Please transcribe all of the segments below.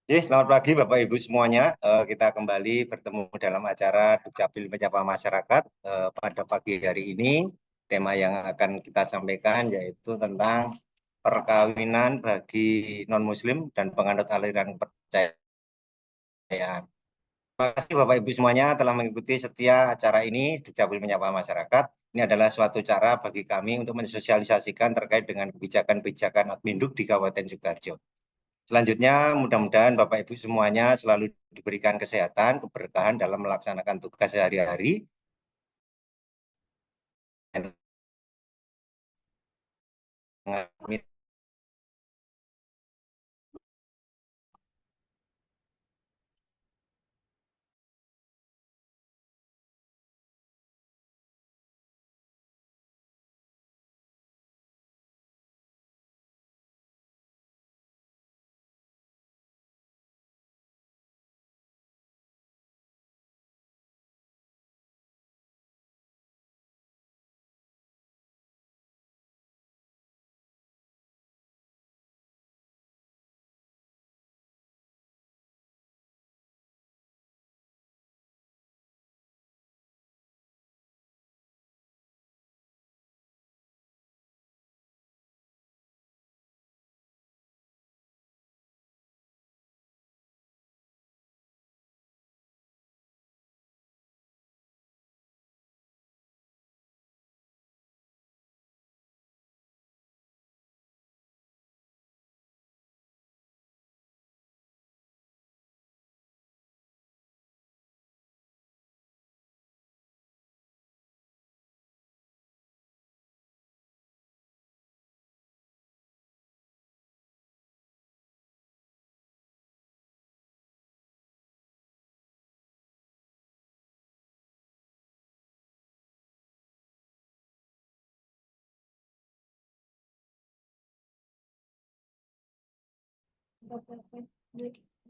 Selamat pagi Bapak Ibu semuanya. Kita kembali bertemu dalam acara Dukcapil Menyapa Masyarakat. Pada pagi hari ini, tema yang akan kita sampaikan yaitu tentang perkawinan bagi non-Muslim dan penganut aliran kepercayaan. Terima kasih Bapak Ibu semuanya telah mengikuti setia acara ini, Dukcapil Menyapa Masyarakat. Ini adalah suatu cara bagi kami untuk mensosialisasikan terkait dengan kebijakan-kebijakan Adminduk di Kabupaten Sukoharjo. Selanjutnya, mudah-mudahan Bapak Ibu semuanya selalu diberikan kesehatan, keberkahan dalam melaksanakan tugas sehari-hari.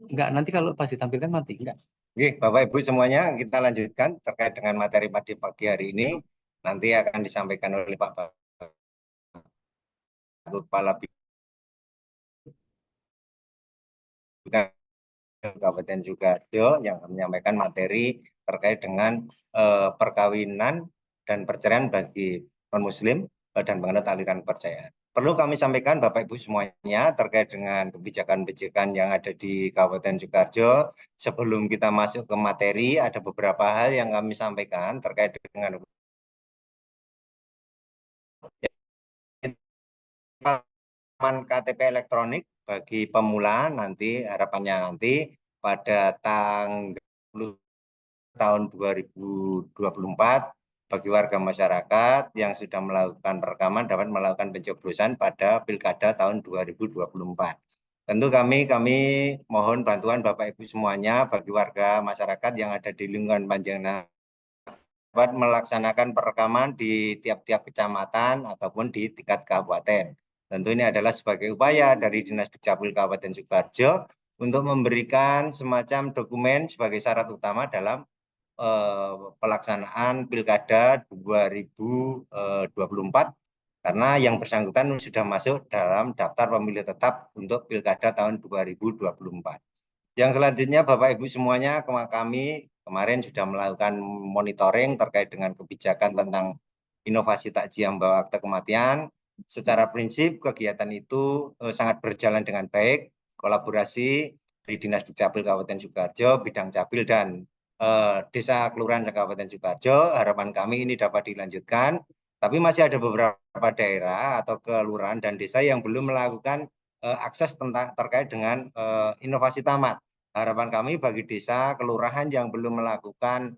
Enggak, nanti kalau pas ditampilkan mati. Enggak. Oke, Bapak Ibu semuanya, kita lanjutkan terkait dengan materi pada pagi hari ini. Nanti akan disampaikan oleh Pak Kepala Bidang Kabupaten Sukoharjo yang menyampaikan materi terkait dengan perkawinan dan perceraian bagi non-Muslim dan penganut aliran kepercayaan. Perlu kami sampaikan Bapak Ibu semuanya terkait dengan kebijakan-kebijakan yang ada di Kabupaten Sukoharjo. Sebelum kita masuk ke materi, ada beberapa hal yang kami sampaikan terkait dengan KTP elektronik bagi pemula nanti harapannya nanti pada tanggal tahun 2024 bagi warga masyarakat yang sudah melakukan perekaman dapat melakukan pencoblosan pada Pilkada tahun 2024. Tentu kami mohon bantuan Bapak Ibu semuanya bagi warga masyarakat yang ada di lingkungan Panjenengan dapat melaksanakan perekaman di tiap-tiap kecamatan ataupun di tingkat kabupaten. Tentu ini adalah sebagai upaya dari Dinas Dukcapil Kabupaten Sukoharjo untuk memberikan semacam dokumen sebagai syarat utama dalam pelaksanaan Pilkada 2024 karena yang bersangkutan sudah masuk dalam daftar pemilih tetap untuk Pilkada tahun 2024. Yang selanjutnya Bapak Ibu semuanya, kami kemarin sudah melakukan monitoring terkait dengan kebijakan tentang inovasi takjiah membawa akte kematian. Secara prinsip kegiatan itu sangat berjalan dengan baik, kolaborasi dari Dinas Dukcapil Kabupaten Sukoharjo, Bidang Capil dan Desa Kelurahan Kabupaten Sukoharjo. Harapan kami ini dapat dilanjutkan, tapi masih ada beberapa daerah atau kelurahan dan desa yang belum melakukan akses terkait dengan inovasi tamat. Harapan kami bagi desa, kelurahan yang belum melakukan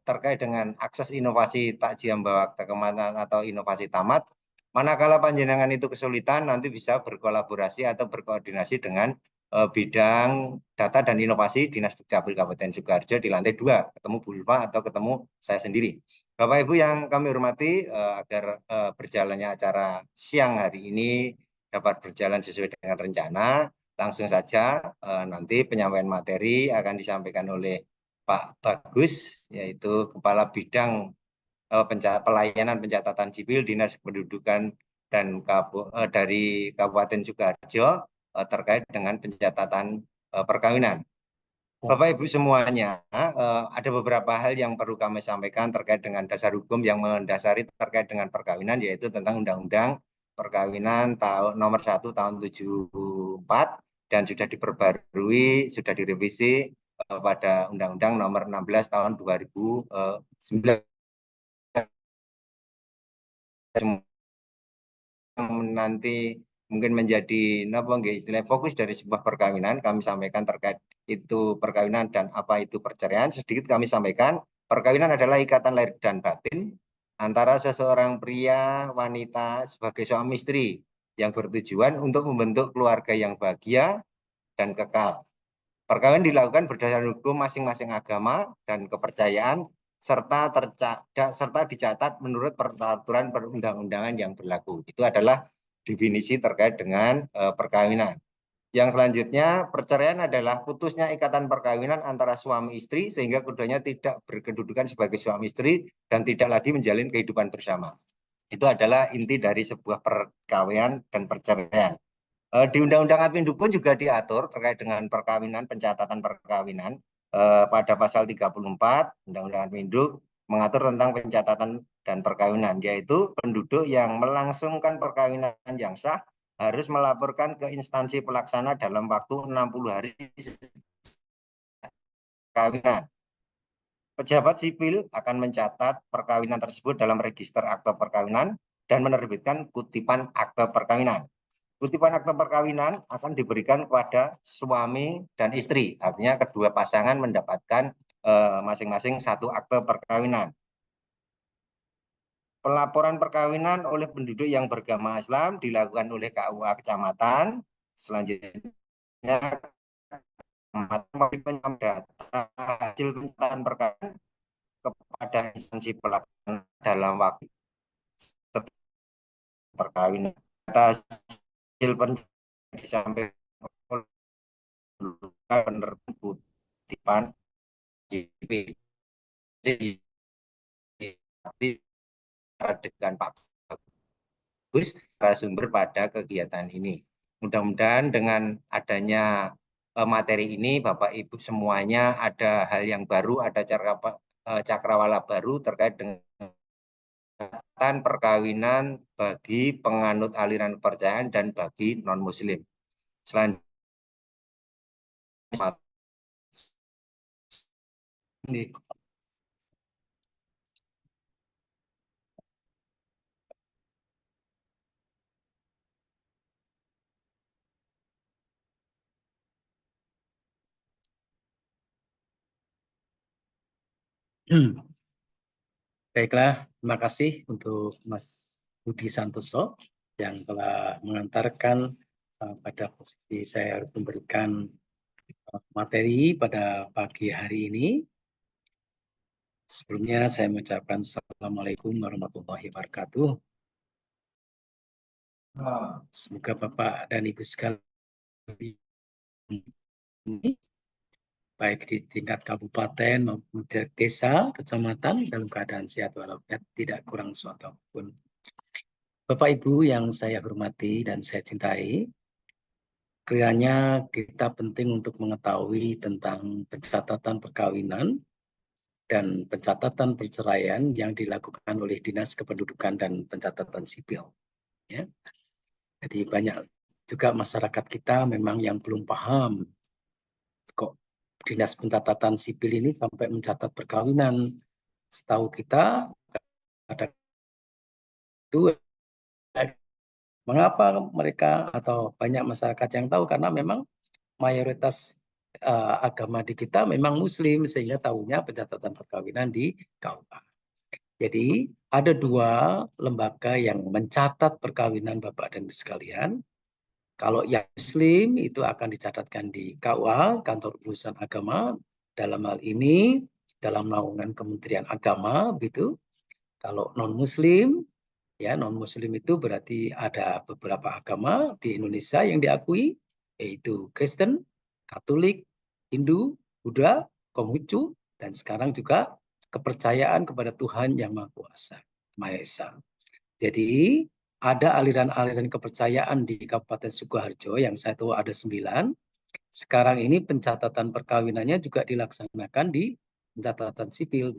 terkait dengan akses inovasi takjiah membawa akte kematian atau inovasi tamat, manakala panjenengan itu kesulitan, nanti bisa berkolaborasi atau berkoordinasi dengan bidang data dan inovasi Dinas Dukcapil Kabupaten Sukoharjo di lantai 2, ketemu Bu Ulfa atau ketemu saya sendiri. Bapak Ibu yang kami hormati, agar berjalannya acara siang hari ini dapat berjalan sesuai dengan rencana, langsung saja nanti penyampaian materi akan disampaikan oleh Pak Bagus, yaitu Kepala Bidang Pelayanan Pencatatan Sipil Dinas Kependudukan dan dari Kabupaten Sukoharjo terkait dengan pencatatan perkawinan. Bapak Ibu semuanya, ada beberapa hal yang perlu kami sampaikan terkait dengan dasar hukum yang mendasari terkait dengan perkawinan, yaitu tentang Undang-Undang Perkawinan nomor 1 tahun 74 dan sudah diperbarui, sudah direvisi pada Undang-Undang nomor 16 tahun 2009. Nanti mungkin menjadi istilah fokus dari sebuah perkawinan, kami sampaikan terkait itu perkawinan dan apa itu perceraian. Sedikit kami sampaikan, perkawinan adalah ikatan lahir dan batin antara seseorang pria wanita sebagai suami istri yang bertujuan untuk membentuk keluarga yang bahagia dan kekal. Perkawinan dilakukan berdasarkan hukum masing-masing agama dan kepercayaan serta dicatat menurut peraturan perundang-undangan yang berlaku. Itu adalah definisi terkait dengan perkawinan. Yang selanjutnya, perceraian adalah putusnya ikatan perkawinan antara suami istri sehingga keduanya tidak berkedudukan sebagai suami istri dan tidak lagi menjalin kehidupan bersama. Itu adalah inti dari sebuah perkawinan dan perceraian. Di Undang-Undang Admin Dukun juga diatur terkait dengan perkawinan, pencatatan perkawinan pada pasal 34 Undang-Undang Admin Duk mengatur tentang pencatatan dan perkawinan, yaitu penduduk yang melangsungkan perkawinan yang sah harus melaporkan ke instansi pelaksana dalam waktu 60 hari perkawinan. Pejabat sipil akan mencatat perkawinan tersebut dalam register akte perkawinan dan menerbitkan kutipan akte perkawinan. Kutipan akte perkawinan akan diberikan kepada suami dan istri, artinya kedua pasangan mendapatkan masing-masing satu akte perkawinan. Pelaporan perkawinan oleh penduduk yang beragama Islam dilakukan oleh KUA kecamatan. Selanjutnya, kecamatan data hasil pencatatan perkawinan kepada instansi pelaksana dalam waktu perkawinan. Data hasil pencatatan disampaikan penerbit kutipan JP dengan Pak Bagus sumber pada kegiatan ini. Mudah-mudahan dengan adanya materi ini Bapak Ibu semuanya ada hal yang baru, ada cakrawala baru terkait dengan perkawinan bagi penganut aliran kepercayaan dan bagi non-muslim. Selanjutnya Baiklah, terima kasih untuk Mas Budi Santoso yang telah mengantarkan pada posisi saya harus memberikan materi pada pagi hari ini. Sebelumnya saya mengucapkan Assalamualaikum warahmatullahi wabarakatuh. Semoga Bapak dan Ibu sekalian baik di tingkat kabupaten maupun desa, kecamatan dalam keadaan sehat walafiat, tidak kurang suatu pun. Bapak Ibu yang saya hormati dan saya cintai, kiranya kita penting untuk mengetahui tentang pencatatan perkawinan dan pencatatan perceraian yang dilakukan oleh Dinas Kependudukan dan Pencatatan Sipil. Ya. Jadi banyak juga masyarakat kita memang yang belum paham kok Dinas Pencatatan Sipil ini sampai mencatat perkawinan. Setahu kita ada itu, mengapa mereka atau banyak masyarakat yang tahu, karena memang mayoritas agama di kita memang Muslim, sehingga tahunya pencatatan perkawinan di KUA. Jadi ada dua lembaga yang mencatat perkawinan Bapak dan Ibu sekalian. Kalau yang Muslim itu akan dicatatkan di KUA, Kantor Urusan Agama, dalam hal ini dalam naungan Kementerian Agama, gitu. Kalau non-Muslim, ya non-Muslim itu berarti ada beberapa agama di Indonesia yang diakui, yaitu Kristen, Katolik, Hindu, Buddha, Konghucu, dan sekarang juga kepercayaan kepada Tuhan Yang Maha Kuasa, Maha Esa. Jadi ada aliran-aliran kepercayaan di Kabupaten Sukoharjo yang saya tahu ada 9. sekarang ini pencatatan perkawinannya juga dilaksanakan di pencatatan sipil.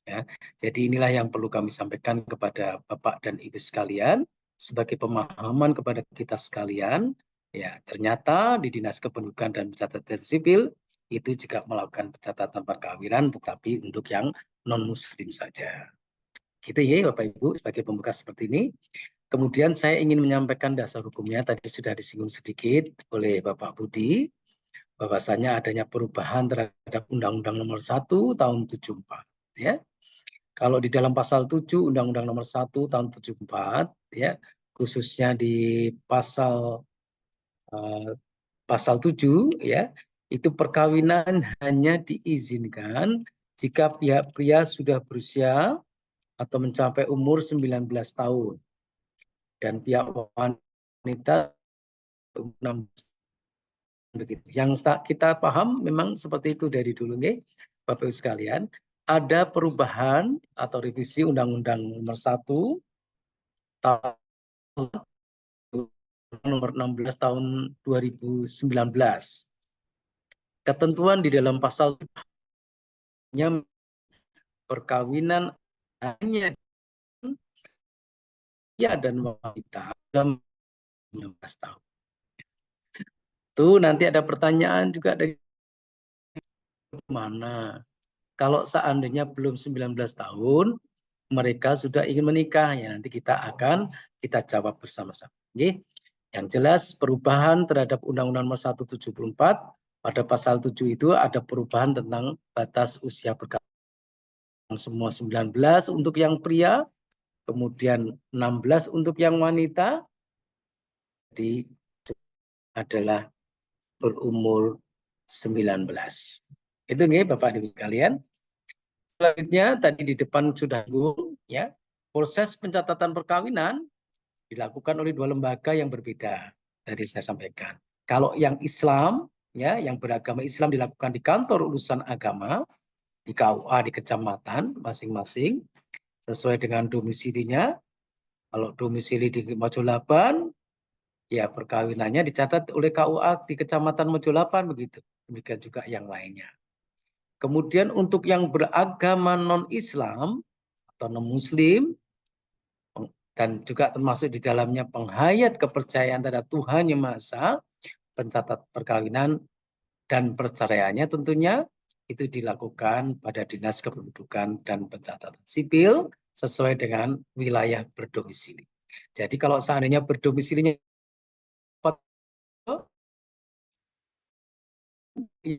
Ya, jadi inilah yang perlu kami sampaikan kepada Bapak dan Ibu sekalian sebagai pemahaman kepada kita sekalian. Ya, ternyata di Dinas Kependudukan dan Pencatatan Sipil itu juga melakukan pencatatan perkawinan, tetapi untuk yang non-Muslim saja. Gitu ya, Bapak Ibu, sebagai pembuka seperti ini. Kemudian saya ingin menyampaikan dasar hukumnya, tadi sudah disinggung sedikit oleh Bapak Budi, bahwasanya adanya perubahan terhadap Undang-Undang Nomor 1 Tahun 74. Ya. Kalau di dalam pasal 7 Undang-Undang Nomor 1 Tahun 74, ya, khususnya di pasal 7, ya, itu perkawinan hanya diizinkan jika pihak pria sudah berusia atau mencapai umur 19 tahun dan pihak wanita 16. Begitu. Yang kita paham memang seperti itu dari dulu, nih, Bapak Ibu sekalian. Ada perubahan atau revisi Undang-Undang Nomor 1 tahun Nomor 16 tahun 2019. Ketentuan di dalam pasal perkawinan hanya pria dan wanita dalam 19 tahun. Tuh nanti ada pertanyaan juga dari mana. Kalau seandainya belum 19 tahun, mereka sudah ingin menikah, ya nanti kita jawab bersama-sama. Yang jelas perubahan terhadap Undang-Undang Nomor 174 pada pasal 7 itu ada perubahan tentang batas usia perkawinan semua 19 untuk yang pria, kemudian 16 untuk yang wanita, jadi adalah berumur 19. Itu nih Bapak Ibu sekalian. Selanjutnya tadi di depan sudah ya, proses pencatatan perkawinan dilakukan oleh dua lembaga yang berbeda. Tadi saya sampaikan. Kalau yang Islam, ya, yang beragama Islam dilakukan di kantor urusan agama, di KUA di kecamatan masing-masing, sesuai dengan domisilinya. Kalau domisili di Mojolaban, ya perkawinannya dicatat oleh KUA di kecamatan Mojolaban begitu. Demikian juga yang lainnya. Kemudian untuk yang beragama non-Islam atau non-Muslim, dan juga termasuk di dalamnya penghayat kepercayaan terhadap Tuhan Yang Maha Esa, pencatat perkawinan dan perceraiannya tentunya itu dilakukan pada Dinas Kependudukan dan Pencatatan Sipil sesuai dengan wilayah berdomisili. Jadi kalau seandainya berdomisilinya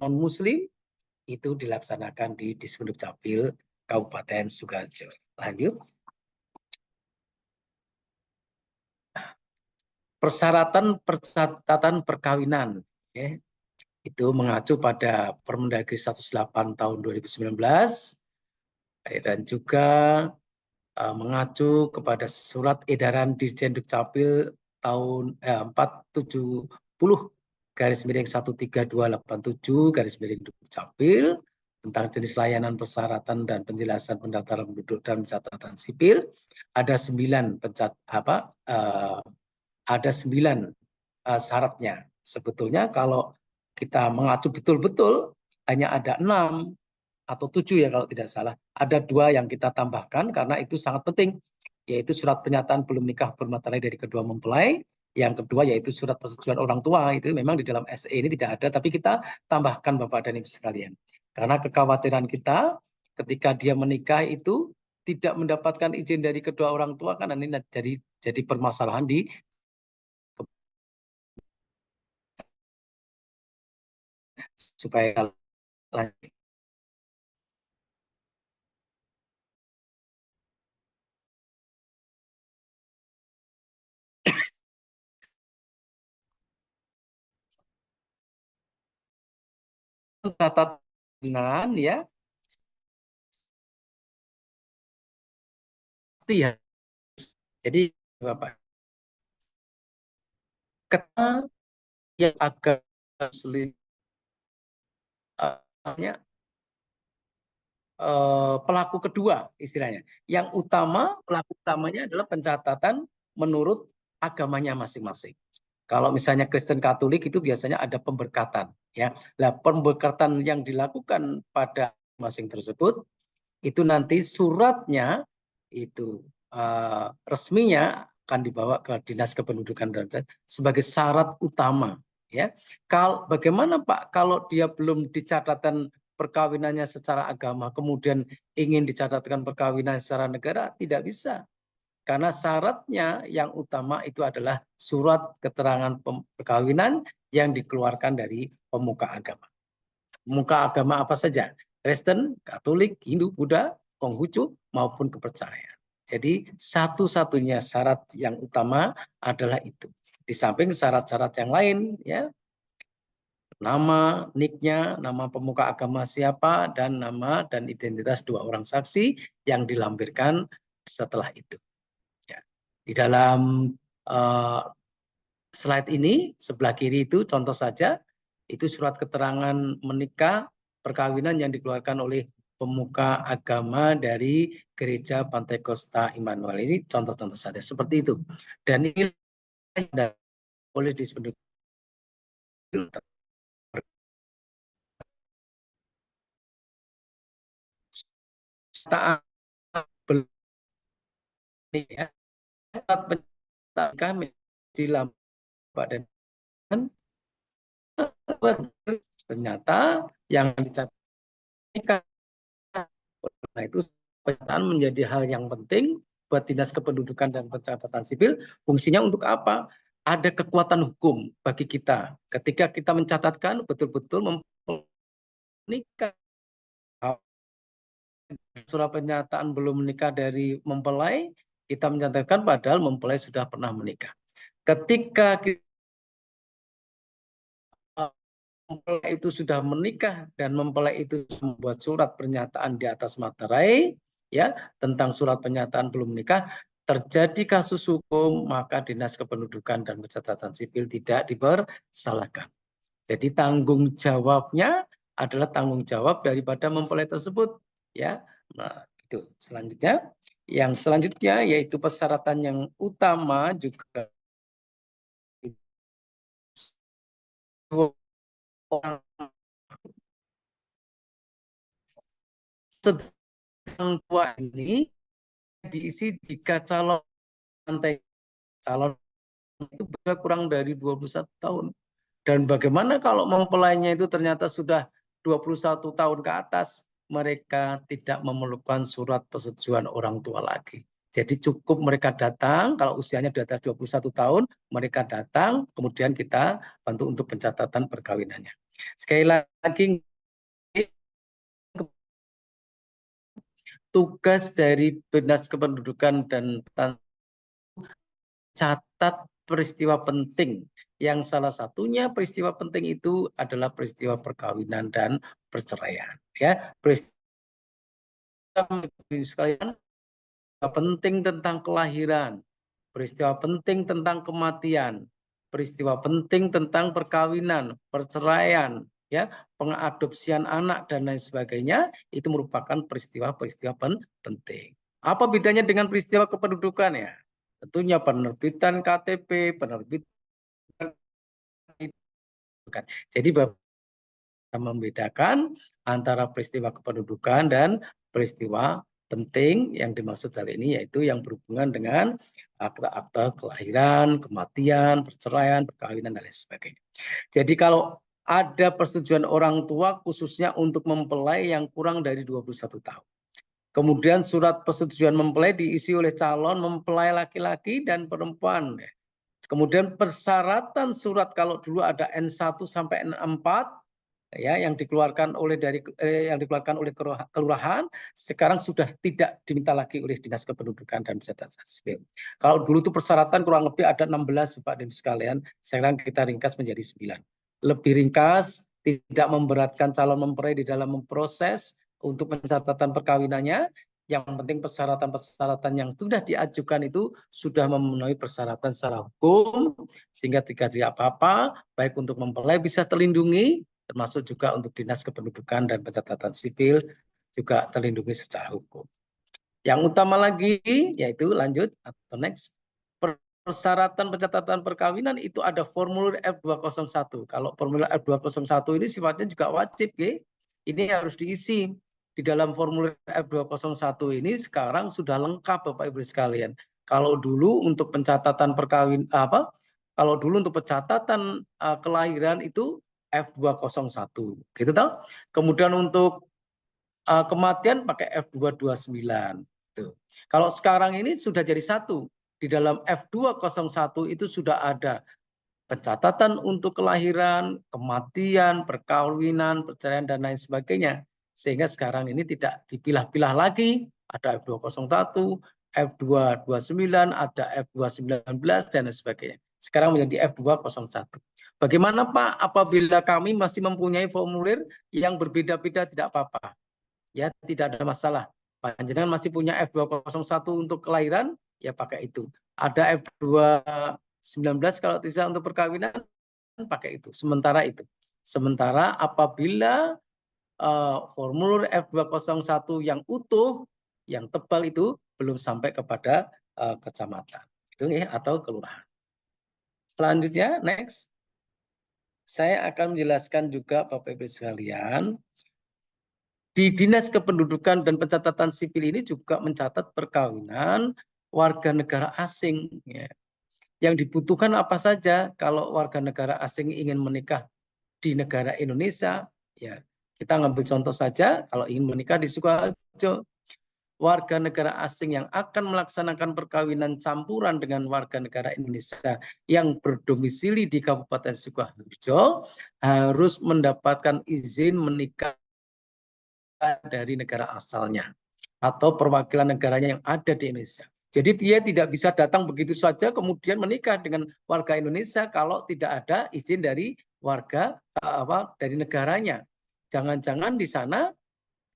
non-Muslim, itu dilaksanakan di Disduk Capil Kabupaten Sukoharjo. Lanjut. Persyaratan pencatatan perkawinan, ya, itu mengacu pada Permendagri 108 tahun 2019 dan juga mengacu kepada surat edaran Dirjen Dukcapil tahun 470 /13287 Dukcapil tentang jenis layanan persyaratan dan penjelasan pendaftaran penduduk dan pencatatan sipil. Ada 9 syaratnya. Sebetulnya kalau kita mengacu betul-betul hanya ada 6 atau 7 ya kalau tidak salah. Ada 2 yang kita tambahkan karena itu sangat penting, yaitu surat pernyataan belum nikah bermaterai dari kedua mempelai. Yang kedua yaitu surat persetujuan orang tua. Itu memang di dalam SE ini tidak ada, tapi kita tambahkan Bapak dan Ibu sekalian. Karena kekhawatiran kita ketika dia menikah itu tidak mendapatkan izin dari kedua orang tua, kan ini jadi permasalahan di supaya catat dengan ya jadi Bapak kata yang agak sulit pelaku kedua istilahnya. Yang pelaku utamanya adalah pencatatan menurut agamanya masing-masing. Kalau misalnya Kristen Katolik itu biasanya ada pemberkatan, ya. Nah, pemberkatan yang dilakukan pada masing tersebut itu nanti suratnya itu resminya akan dibawa ke Dinas Kependudukan dan sebagai syarat utama, ya. Bagaimana Pak kalau dia belum dicatatkan perkawinannya secara agama, kemudian ingin dicatatkan perkawinan secara negara? Tidak bisa. Karena syaratnya yang utama itu adalah surat keterangan perkawinan yang dikeluarkan dari pemuka agama. Pemuka agama apa saja? Kristen, Katolik, Hindu, Buddha, Konghucu, maupun kepercayaan. Jadi satu-satunya syarat yang utama adalah itu. Di samping syarat-syarat yang lain, ya, nama, nicknya, nama pemuka agama siapa, dan nama dan identitas dua orang saksi yang dilampirkan setelah itu. Di dalam slide ini, sebelah kiri itu contoh saja, itu surat keterangan menikah perkawinan yang dikeluarkan oleh pemuka agama dari Gereja Pantai Costa Immanuel. Ini contoh-contoh saja seperti itu. Dan ini boleh disebut ya, kami di dan ternyata yang dicatat nah itu pencatatan menjadi hal yang penting buat Dinas Kependudukan dan Pencatatan Sipil. Fungsinya untuk apa? Ada kekuatan hukum bagi kita ketika kita mencatatkan betul-betul menikah. Surat pernyataan belum menikah dari mempelai, kita mencatatkan padahal mempelai sudah pernah menikah. Ketika mempelai itu sudah menikah dan mempelai itu membuat surat pernyataan di atas materai, ya, tentang surat pernyataan belum menikah, terjadi kasus hukum, maka Dinas Kependudukan dan Pencatatan Sipil tidak dipersalahkan. Jadi tanggung jawabnya adalah tanggung jawab daripada mempelai tersebut, ya. Nah, itu selanjutnya. Yang selanjutnya yaitu persyaratan yang utama juga orang sedang tua ini diisi jika calon itu kurang dari 21 tahun. Dan bagaimana kalau mempelainya itu ternyata sudah 21 tahun ke atas, mereka tidak memerlukan surat persetujuan orang tua lagi. Jadi cukup mereka datang, kalau usianya di atas 21 tahun, mereka datang, kemudian kita bantu untuk pencatatan perkawinannya. Sekali lagi, tugas dari Dinas Kependudukan dan catat peristiwa penting yang salah satunya peristiwa penting itu adalah peristiwa perkawinan dan perceraian, ya. Peristiwa sekalian penting tentang kelahiran, peristiwa penting tentang kematian, peristiwa penting tentang perkawinan, perceraian, ya, pengadopsian anak dan lain sebagainya, itu merupakan peristiwa-peristiwa penting. Apa bedanya dengan peristiwa kependudukan, ya? Tentunya penerbitan KTP, penerbitan. Jadi membedakan antara peristiwa kependudukan dan peristiwa penting yang dimaksud hal ini, yaitu yang berhubungan dengan akta-akta kelahiran, kematian, perceraian, perkawinan, dan lain sebagainya. Jadi kalau ada persetujuan orang tua khususnya untuk mempelai yang kurang dari 21 tahun. Kemudian surat persetujuan mempelai diisi oleh calon mempelai laki-laki dan perempuan. Kemudian persyaratan surat kalau dulu ada N1 sampai N4, ya, yang dikeluarkan oleh kelurahan, sekarang sudah tidak diminta lagi oleh Dinas Kependudukan dan Pencatatan Sipil. Kalau dulu itu persyaratan kurang lebih ada 16, Bapak dan Ibu sekalian, sekarang kita ringkas menjadi 9. Lebih ringkas, tidak memberatkan calon mempelai di dalam memproses untuk pencatatan perkawinannya. Yang penting persyaratan-persyaratan yang sudah diajukan itu sudah memenuhi persyaratan secara hukum, sehingga tidak ada apa-apa, baik untuk mempelai bisa terlindungi, termasuk juga untuk Dinas Kependudukan dan Pencatatan Sipil juga terlindungi secara hukum. Yang utama lagi yaitu lanjut atau next, persyaratan pencatatan perkawinan itu ada formulir F201. Kalau formulir F201 ini sifatnya juga wajib, ini harus diisi. Di dalam formulir F201 ini sekarang sudah lengkap Bapak Ibu sekalian. Kalau dulu untuk pencatatan kalau dulu untuk pencatatan kelahiran itu F201, gitu toh. Kemudian untuk kematian pakai F229. Tuh. Kalau sekarang ini sudah jadi satu. Di dalam F201 itu sudah ada pencatatan untuk kelahiran, kematian, perkawinan, perceraian, dan lain sebagainya. Sehingga sekarang ini tidak dipilah-pilah lagi. Ada F201, F229, ada F219, dan lain sebagainya. Sekarang menjadi F201. Bagaimana Pak apabila kami masih mempunyai formulir yang berbeda-beda tidak apa-apa? Ya, tidak ada masalah. Panjenengan masih punya F201 untuk kelahiran, ya pakai itu. Ada F219 kalau tidak untuk perkawinan, pakai itu. Sementara apabila formulir F201 yang utuh, yang tebal itu belum sampai kepada kecamatan, itu ya, atau kelurahan. Selanjutnya, next. Saya akan menjelaskan juga Bapak Ibu sekalian, di Dinas Kependudukan dan Pencatatan Sipil ini juga mencatat perkawinan warga negara asing. Ya. Yang dibutuhkan apa saja kalau warga negara asing ingin menikah di negara Indonesia? Ya, kita ngambil contoh saja, kalau ingin menikah di Sukoharjo, warga negara asing yang akan melaksanakan perkawinan campuran dengan warga negara Indonesia yang berdomisili di Kabupaten Sukoharjo harus mendapatkan izin menikah dari negara asalnya atau perwakilan negaranya yang ada di Indonesia. Jadi dia tidak bisa datang begitu saja kemudian menikah dengan warga Indonesia kalau tidak ada izin dari warga dari negaranya. Jangan-jangan di sana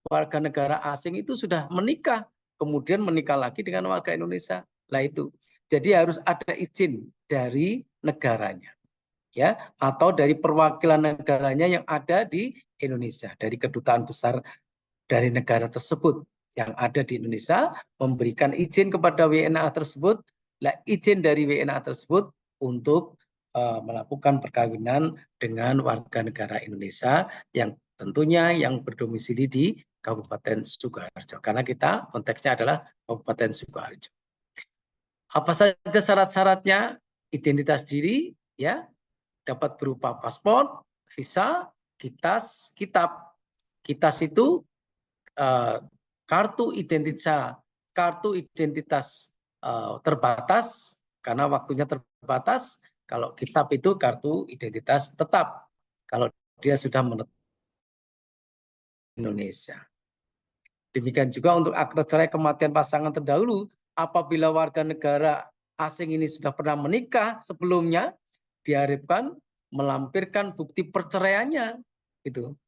warga negara asing itu sudah menikah, kemudian menikah lagi dengan warga Indonesia. Lah itu. Jadi harus ada izin dari negaranya. Ya, atau dari perwakilan negaranya yang ada di Indonesia, dari kedutaan besar dari negara tersebut yang ada di Indonesia, memberikan izin kepada WNA tersebut, izin dari WNA tersebut untuk melakukan perkawinan dengan warga negara Indonesia yang tentunya yang berdomisili di Kabupaten Sukoharjo, karena kita konteksnya adalah Kabupaten Sukoharjo. Apa saja syarat-syaratnya? Identitas diri, ya, dapat berupa paspor, visa, kitas, kitab. Kitas itu kartu identitas terbatas karena waktunya terbatas. Kalau kitab itu kartu identitas tetap kalau dia sudah menetap di Indonesia. Demikian juga untuk akte cerai kematian pasangan terdahulu, apabila warga negara asing ini sudah pernah menikah sebelumnya, diharapkan melampirkan bukti perceraiannya, gitu.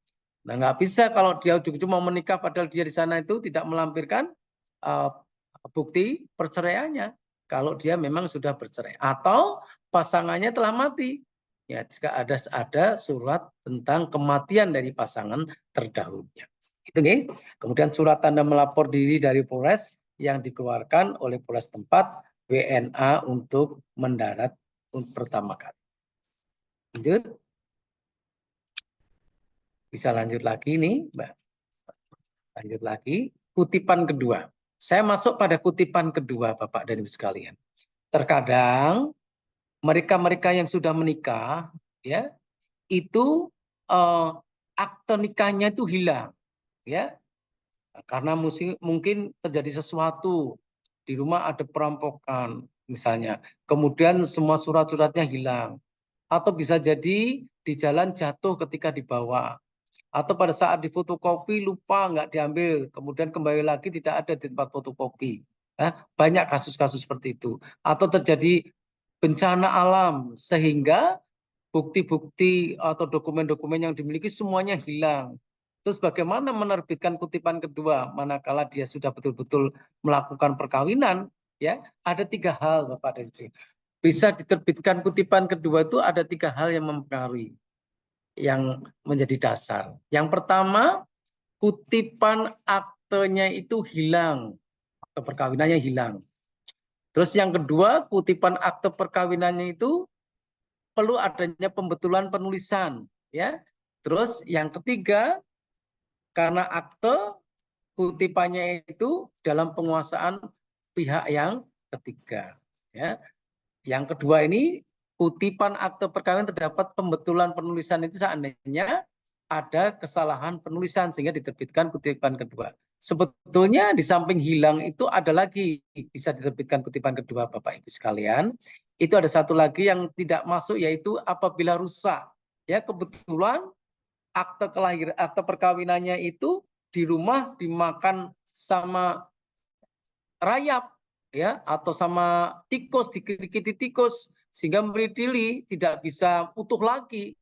Nah, nggak bisa kalau dia cuma menikah padahal dia di sana itu tidak melampirkan bukti perceraiannya. Kalau dia memang sudah bercerai atau pasangannya telah mati, ya jika ada surat tentang kematian dari pasangan terdahulunya. Itu nih. Kemudian surat tanda melapor diri dari Polres yang dikeluarkan oleh Polres tempat WNA untuk mendarat untuk pertama kali. Lanjut. Bisa lanjut lagi nih, Mbak. Lanjut lagi, kutipan kedua. Saya masuk pada kutipan kedua, Bapak dan Ibu sekalian. Terkadang mereka-mereka yang sudah menikah, ya, itu akte nikahnya itu hilang, ya, karena mungkin terjadi sesuatu di rumah, ada perampokan misalnya, kemudian semua surat-suratnya hilang, atau bisa jadi di jalan jatuh ketika dibawa, atau pada saat difotokopi lupa nggak diambil, kemudian kembali lagi tidak ada di tempat fotokopi. Banyak kasus-kasus seperti itu. Atau terjadi bencana alam sehingga bukti-bukti atau dokumen-dokumen yang dimiliki semuanya hilang. Terus bagaimana menerbitkan kutipan kedua manakala dia sudah betul-betul melakukan perkawinan? Ya, ada 3 hal Bapak dan Ibu. Bisa diterbitkan kutipan kedua itu ada 3 hal yang mempengaruhi, yang menjadi dasar. Yang pertama, kutipan aktenya itu hilang atau perkawinannya hilang. Terus yang kedua, kutipan akte perkawinannya itu perlu adanya pembetulan penulisan, ya. Terus yang ketiga, karena akte kutipannya itu dalam penguasaan pihak yang ketiga, ya. Yang kedua ini, kutipan akte perkawinan terdapat pembetulan penulisan itu seandainya ada kesalahan penulisan sehingga diterbitkan kutipan kedua. Sebetulnya di samping hilang itu ada lagi bisa diterbitkan kutipan kedua, Bapak Ibu sekalian. Itu ada satu lagi yang tidak masuk, yaitu apabila rusak. Ya, kebetulan akte perkawinannya itu di rumah dimakan sama rayap, ya, atau sama tikus, digigit tikus sehingga meridili, tidak bisa utuh lagi,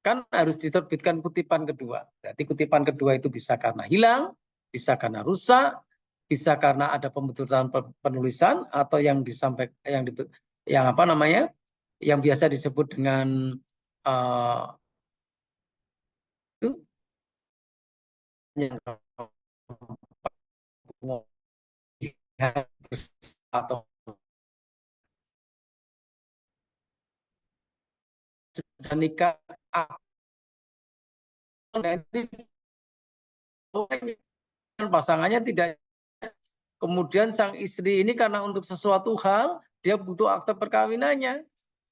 kan harus diterbitkan kutipan kedua. Berarti kutipan kedua itu bisa karena hilang, bisa karena rusak, bisa karena ada pembetulan penulisan, atau yang disampaikan yang apa namanya, yang biasa disebut dengan itu yang atau nikah pasangannya tidak, kemudian sang istri ini karena untuk sesuatu hal dia butuh akte perkawinannya,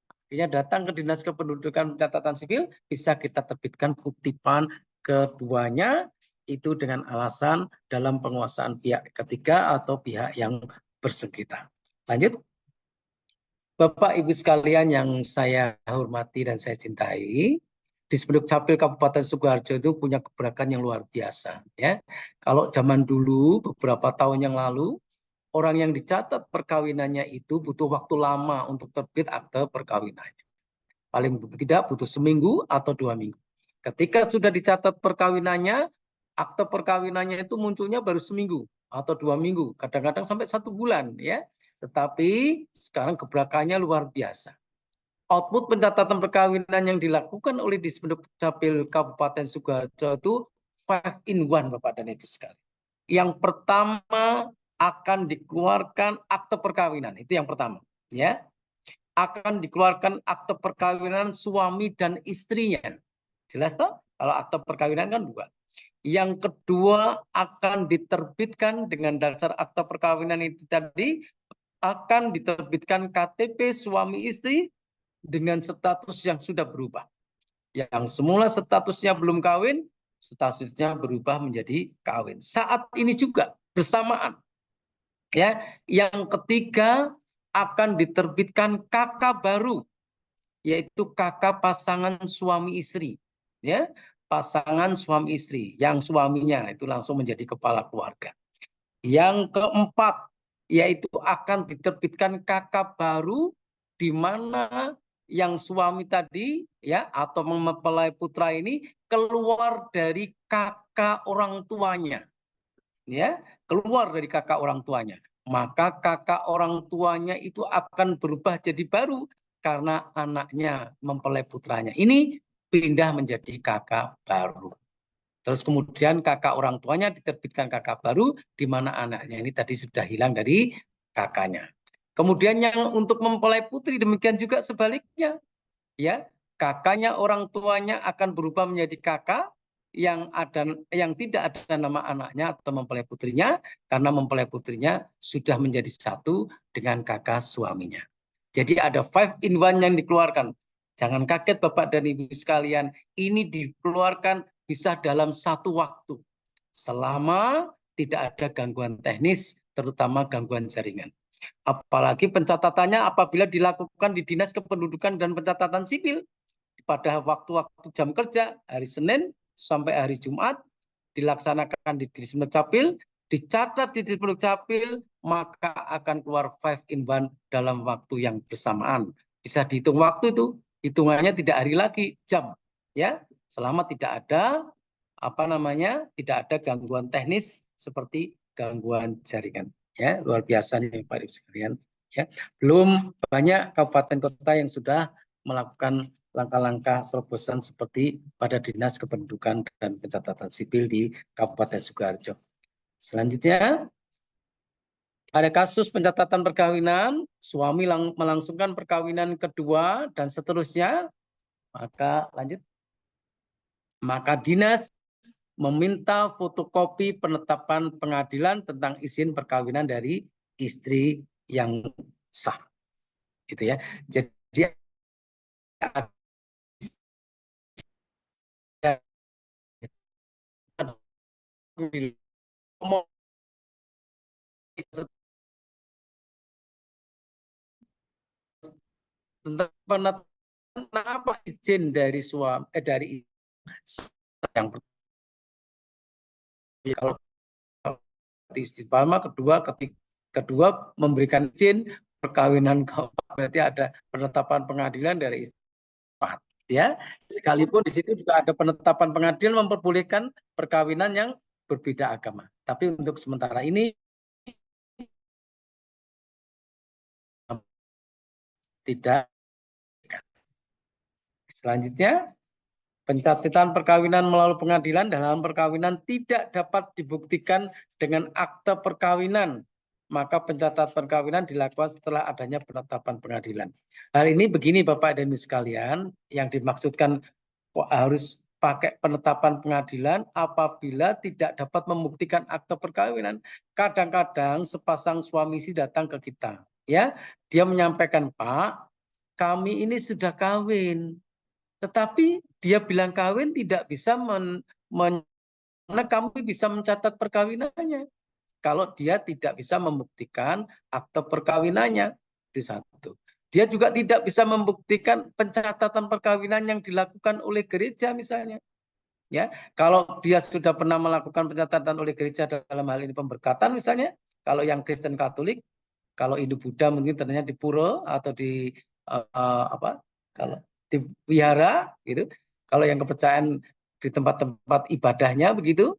akhirnya datang ke Dinas Kependudukan Catatan Sipil, bisa kita terbitkan kutipan keduanya itu dengan alasan dalam penguasaan pihak ketiga atau pihak yang bersengketa. Lanjut. Bapak Ibu sekalian yang saya hormati dan saya cintai, di Capil Kabupaten Sukoharjo itu punya keberagaman yang luar biasa, ya. Kalau zaman dulu beberapa tahun yang lalu, orang yang dicatat perkawinannya itu butuh waktu lama untuk terbit akte perkawinannya. Paling tidak butuh seminggu atau 2 minggu. Ketika sudah dicatat perkawinannya, akte perkawinannya itu munculnya baru seminggu atau 2 minggu, kadang-kadang sampai 1 bulan, ya. Tetapi sekarang gebrakannya luar biasa. Output pencatatan perkawinan yang dilakukan oleh Dispenuk Capil Kabupaten Sukoharjo itu 5 in 1, Bapak dan Ibu sekalian. Yang pertama akan dikeluarkan akte perkawinan, itu yang pertama, ya. Akan dikeluarkan akte perkawinan suami dan istrinya. Jelas toh? Kalau akte perkawinan kan 2. Yang kedua akan diterbitkan dengan dasar akte perkawinan itu tadi, akan diterbitkan KTP suami istri dengan status yang sudah berubah. Yang semula statusnya belum kawin, statusnya berubah menjadi kawin. Saat ini juga bersamaan, ya. Yang ketiga akan diterbitkan KK baru, yaitu KK pasangan suami istri, ya. Pasangan suami istri yang suaminya itu langsung menjadi kepala keluarga. Yang keempat, yaitu akan diterbitkan KK baru di mana yang suami tadi, ya, atau mempelai putra ini keluar dari kakak orang tuanya, ya, keluar dari kakak orang tuanya. Maka kakak orang tuanya itu akan berubah jadi baru karena anaknya mempelai putranya ini pindah menjadi kakak baru. Terus kemudian kakak orang tuanya diterbitkan kakak baru, di mana anaknya ini tadi sudah hilang dari kakaknya. Kemudian yang untuk mempelai putri demikian juga sebaliknya, ya. Kakaknya orang tuanya akan berubah menjadi kakak yang tidak ada nama anaknya atau mempelai putrinya, karena mempelai putrinya sudah menjadi satu dengan kakak suaminya. Jadi ada 5 in 1 yang dikeluarkan. Jangan kaget Bapak dan Ibu sekalian, ini dikeluarkan bisa dalam satu waktu, selama tidak ada gangguan teknis, terutama gangguan jaringan. Apalagi pencatatannya apabila dilakukan di Dinas Kependudukan dan Pencatatan Sipil pada waktu-waktu jam kerja, hari Senin sampai hari Jumat, dilaksanakan di Dispenuk Capil, dicatat di Dispenuk Capil, maka akan keluar 5 in 1 dalam waktu yang bersamaan. Bisa dihitung waktu itu, hitungannya tidak hari lagi, jam, ya. Selama tidak ada tidak ada gangguan teknis seperti gangguan jaringan, ya. Luar biasa nih Pak Ibu sekalian, ya. Belum banyak kabupaten kota yang sudah melakukan langkah-langkah terobosan seperti pada Dinas Kependudukan dan Pencatatan Sipil di Kabupaten Sukoharjo. Selanjutnya, Ada kasus pencatatan perkawinan, suami melangsungkan perkawinan kedua dan seterusnya, maka lanjut. Maka dinas meminta fotokopi penetapan pengadilan tentang izin perkawinan dari istri yang sah. Gitu ya. Jadi tentang penetapan apa izin dari suami dari yang kalau istiqamah, kedua memberikan izin perkawinan keempat, berarti ada penetapan pengadilan dari empat, ya. Sekalipun di situ juga ada penetapan pengadilan memperbolehkan perkawinan yang berbeda agama. Tapi untuk sementara ini tidak. Selanjutnya, pencatatan perkawinan melalui pengadilan dalam perkawinan tidak dapat dibuktikan dengan akte perkawinan, maka pencatatan perkawinan dilakukan setelah adanya penetapan pengadilan. Hal ini begini Bapak dan Ibu sekalian, yang dimaksudkan kok harus pakai penetapan pengadilan apabila tidak dapat membuktikan akte perkawinan. Kadang-kadang sepasang suami istri datang ke kita, ya, dia menyampaikan, Pak, kami ini sudah kawin, tetapi dia bilang kawin tidak bisa karena kami bisa mencatat perkawinannya. Kalau dia tidak bisa membuktikan akte perkawinannya, itu satu. Dia juga tidak bisa membuktikan pencatatan perkawinan yang dilakukan oleh gereja misalnya. Ya, kalau dia sudah pernah melakukan pencatatan oleh gereja dalam hal ini pemberkatan misalnya, kalau yang Kristen Katolik, kalau Hindu Buddha mungkin ternyata di pura atau di kalau di wihara gitu. Kalau yang kepercayaan di tempat-tempat ibadahnya begitu,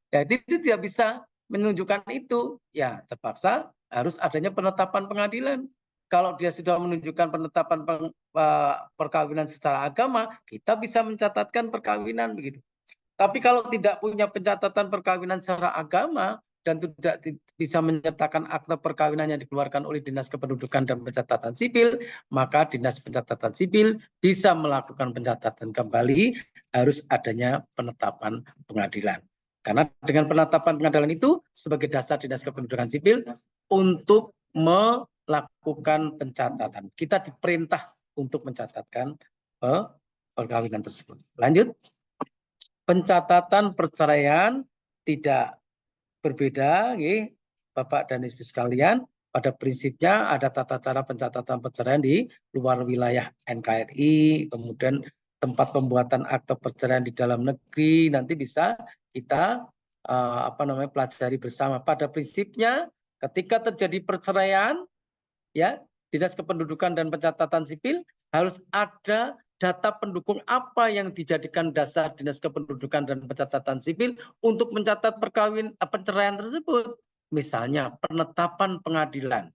ya itu tidak bisa menunjukkan itu. Ya terpaksa harus adanya penetapan pengadilan. Kalau dia sudah menunjukkan penetapan perkawinan secara agama, kita bisa mencatatkan perkawinan begitu. Tapi kalau tidak punya pencatatan perkawinan secara agama dan tidak bisa menyertakan akte perkawinan yang dikeluarkan oleh Dinas Kependudukan dan Pencatatan Sipil, maka Dinas Pencatatan Sipil bisa melakukan pencatatan kembali, harus adanya penetapan pengadilan. Karena dengan penetapan pengadilan itu sebagai dasar Dinas Kependudukan Sipil untuk melakukan pencatatan. Kita diperintah untuk mencatatkan perkawinan tersebut. Lanjut. Pencatatan perceraian tidak berbeda, Bapak dan Ibu sekalian. Pada prinsipnya ada tata cara pencatatan perceraian di luar wilayah NKRI, kemudian tempat pembuatan akte perceraian di dalam negeri, nanti bisa kita pelajari bersama. Pada prinsipnya ketika terjadi perceraian, ya, Dinas Kependudukan dan Pencatatan Sipil harus ada data pendukung apa yang dijadikan dasar Dinas Kependudukan dan Pencatatan Sipil untuk mencatat perceraian tersebut. Misalnya penetapan pengadilan.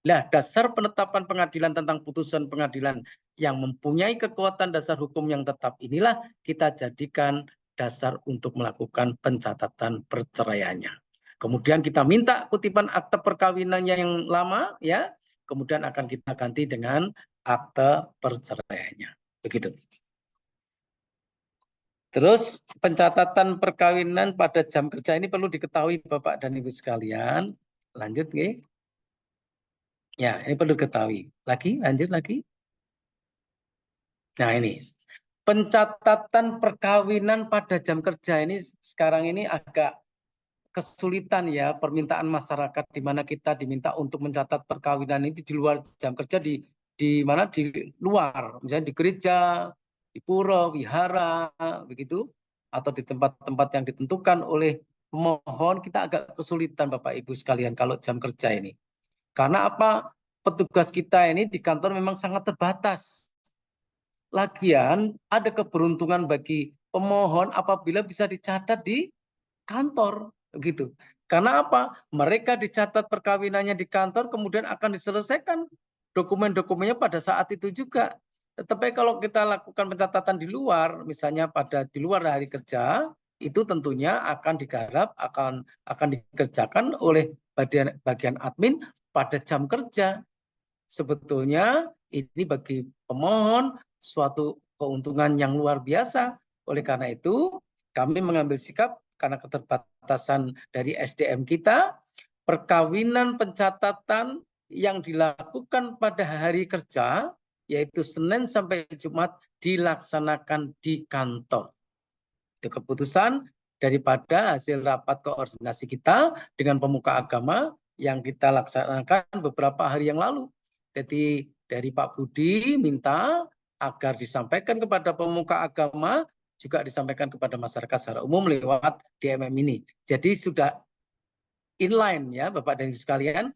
Nah, dasar penetapan pengadilan tentang putusan pengadilan yang mempunyai kekuatan dasar hukum yang tetap inilah kita jadikan dasar untuk melakukan pencatatan perceraiannya. Kemudian kita minta kutipan akte perkawinannya yang lama, ya. Kemudian akan kita ganti dengan akte perceraiannya. Begitu. Terus pencatatan perkawinan pada jam kerja ini perlu diketahui Bapak dan Ibu sekalian. Lanjut, ya. Ya, ini perlu diketahui. Lanjut lagi. Nah, ini. Pencatatan perkawinan pada jam kerja ini sekarang ini agak kesulitan ya, permintaan masyarakat di mana kita diminta untuk mencatat perkawinan ini di luar jam kerja, di mana di luar, misalnya di gereja, di pura, wihara, begitu, atau di tempat-tempat yang ditentukan oleh pemohon. Kita agak kesulitan Bapak Ibu sekalian kalau jam kerja ini. Karena apa? Petugas kita ini di kantor memang sangat terbatas. Lagian ada keberuntungan bagi pemohon apabila bisa dicatat di kantor, begitu. Karena apa? Mereka dicatat perkawinannya di kantor, kemudian akan diselesaikan dokumen-dokumennya pada saat itu juga. Tetapi kalau kita lakukan pencatatan di luar, misalnya di luar hari kerja, itu tentunya akan digarap, akan dikerjakan oleh bagian admin pada jam kerja. Sebetulnya ini bagi pemohon suatu keuntungan yang luar biasa. Oleh karena itu, kami mengambil sikap karena keterbatasan dari SDM kita, perkawinan pencatatan yang dilakukan pada hari kerja, yaitu Senin sampai Jumat, dilaksanakan di kantor. Itu keputusan daripada hasil rapat koordinasi kita dengan pemuka agama yang kita laksanakan beberapa hari yang lalu. Jadi dari Pak Budi minta agar disampaikan kepada pemuka agama, juga disampaikan kepada masyarakat secara umum lewat DMM ini. Jadi sudah inline ya Bapak dan Ibu sekalian.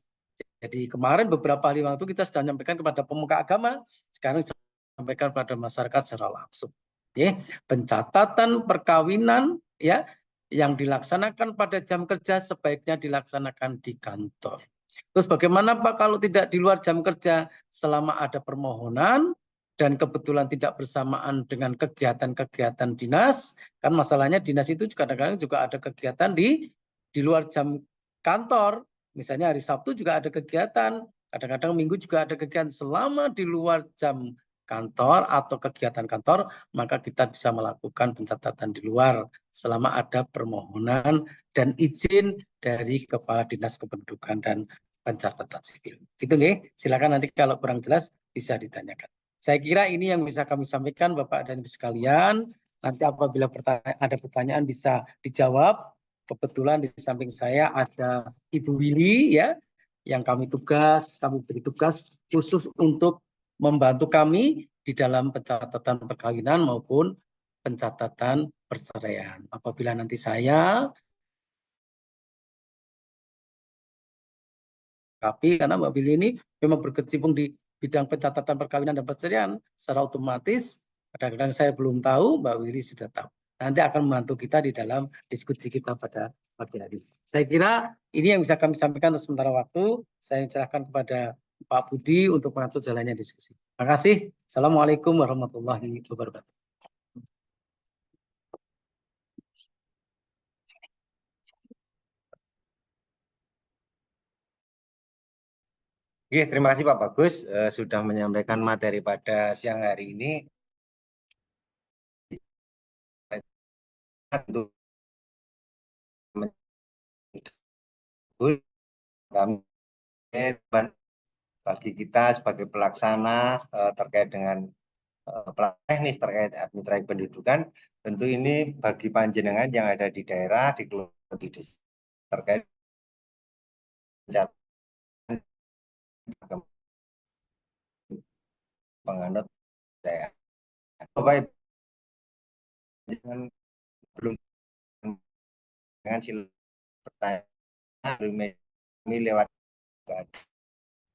Jadi kemarin beberapa hari waktu kita sudah menyampaikan kepada pemuka agama, sekarang disampaikan kepada masyarakat secara langsung. Oke, pencatatan perkawinan ya yang dilaksanakan pada jam kerja sebaiknya dilaksanakan di kantor. Terus bagaimana Pak kalau tidak di luar jam kerja selama ada permohonan dan kebetulan tidak bersamaan dengan kegiatan-kegiatan dinas, kan masalahnya dinas itu kadang-kadang juga ada kegiatan di luar jam kantor. Misalnya hari Sabtu juga ada kegiatan, kadang-kadang Minggu juga ada kegiatan. Selama di luar jam kantor atau kegiatan kantor, maka kita bisa melakukan pencatatan di luar selama ada permohonan dan izin dari Kepala Dinas Kependudukan dan Pencatatan Sipil. Gitu nggih. Silakan nanti kalau kurang jelas bisa ditanyakan. Saya kira ini yang bisa kami sampaikan Bapak dan Ibu sekalian. Nanti apabila ada pertanyaan bisa dijawab. Kebetulan di samping saya ada Ibu Willy ya, yang kami beri tugas khusus untuk membantu kami di dalam pencatatan perkawinan maupun pencatatan perceraian. Apabila nanti saya karena Mbak Willy ini memang berkecimpung di bidang pencatatan perkawinan dan perceraian, secara otomatis kadang-kadang saya belum tahu, Mbak Willy sudah tahu. Nanti akan membantu kita di dalam diskusi kita pada pagi hari. Saya kira ini yang bisa kami sampaikan untuk sementara waktu. Saya serahkan kepada Pak Budi untuk mengatur jalannya diskusi. Terima kasih. Assalamualaikum warahmatullahi wabarakatuh. Oke, terima kasih Pak Bagus sudah menyampaikan materi pada siang hari ini. Untuk kami bagi kita sebagai pelaksana terkait dengan teknis terkait administrasi pendidikan, tentu ini bagi panjenengan yang ada di daerah, di kelurahan, di desa terkait penganut saya. Bapak belum dengan silakan pertanyaan ini lewat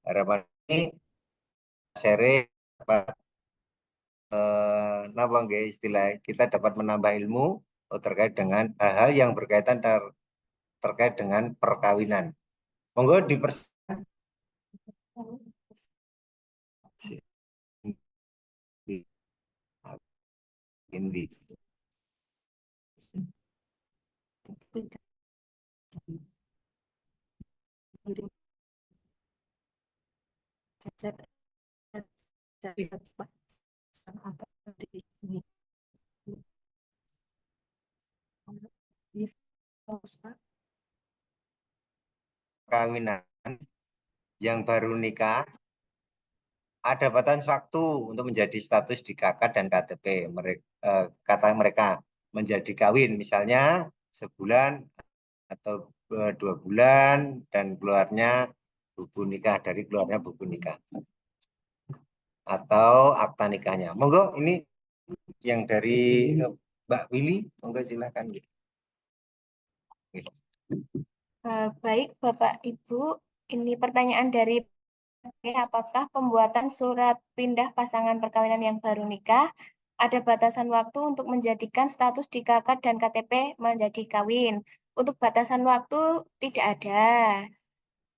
harapan ini share apa nggih istilah kita dapat menambah ilmu terkait dengan hal-hal yang berkaitan terkait dengan perkawinan. Monggo dipersilakan. Indi. Perkawinan yang baru nikah ada batas waktu untuk menjadi status di KK dan KTP. Kata mereka menjadi kawin, misalnya sebulan atau 2 bulan dan keluarnya buku nikah, dari keluarnya buku nikah atau akta nikahnya. Monggo ini yang dari Mbak Willy, monggo silakan. Baik Bapak Ibu, ini pertanyaan dari apakah pembuatan surat pindah pasangan perkawinan yang baru nikah ada batasan waktu untuk menjadikan status di KK dan KTP menjadi kawin? Untuk batasan waktu tidak ada.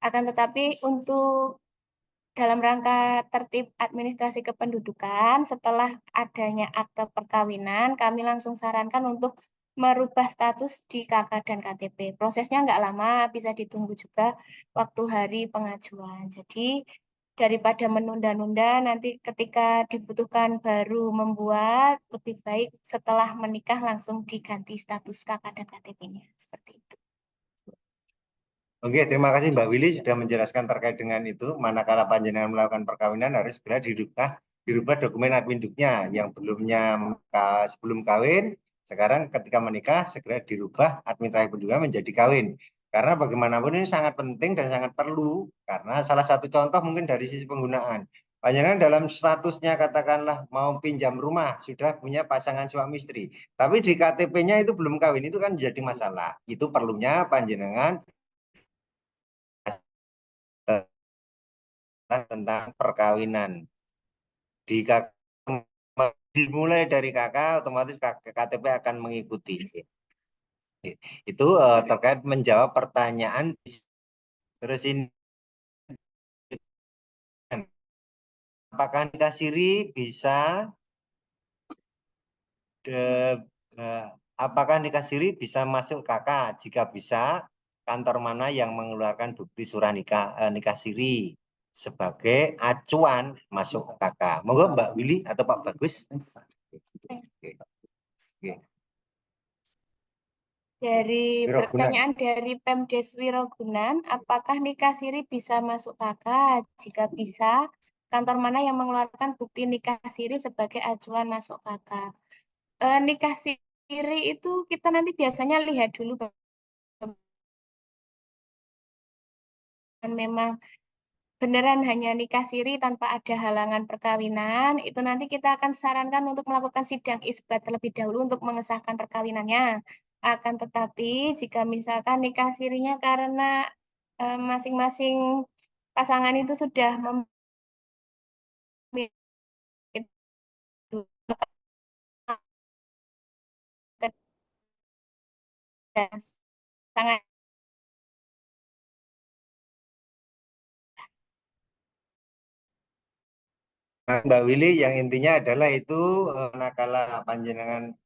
Akan tetapi untuk dalam rangka tertib administrasi kependudukan, setelah adanya akte perkawinan, kami langsung sarankan untuk merubah status di KK dan KTP. Prosesnya nggak lama, bisa ditunggu juga waktu hari pengajuan. Jadi daripada menunda-nunda, nanti ketika dibutuhkan baru membuat, lebih baik setelah menikah langsung diganti status KK dan KTP-nya. Seperti itu. Oke, terima kasih Mbak Willy sudah menjelaskan terkait dengan itu. Manakala panjenengan melakukan perkawinan harus segera dirubah dokumen adminduknya yang sebelum kawin. Sekarang ketika menikah segera dirubah admin terakhir pendudukan menjadi kawin. Karena bagaimanapun ini sangat penting dan sangat perlu. Karena salah satu contoh mungkin dari sisi penggunaan. Panjenengan dalam statusnya katakanlah mau pinjam rumah, sudah punya pasangan suami istri. Tapi di KTP-nya itu belum kawin, itu kan jadi masalah. Itu perlunya panjenengan tentang perkawinan dimulai dari kakak, otomatis KTP akan mengikuti. Itu terkait menjawab pertanyaan. Terus ini, apakah nikah siri bisa apakah nikah siri bisa masuk KK? Jika bisa, kantor mana yang mengeluarkan bukti surah nikah siri sebagai acuan masuk KK? Monggo Mbak Willy atau Pak Bagus. Dari Wirogunan. pertanyaan dari Pemdes Wirogunan, apakah nikah siri bisa masuk KK? Jika bisa, kantor mana yang mengeluarkan bukti nikah siri sebagai acuan masuk KK? Nikah siri itu kita nanti biasanya lihat dulu memang beneran hanya nikah siri tanpa ada halangan perkawinan, itu nanti kita akan sarankan untuk melakukan sidang isbat terlebih dahulu untuk mengesahkan perkawinannya. Akan tetapi jika misalkan nikah sirinya karena masing-masing pasangan itu sudah memiliki sangat Mbak Willy, yang intinya adalah itu manakala panjenengan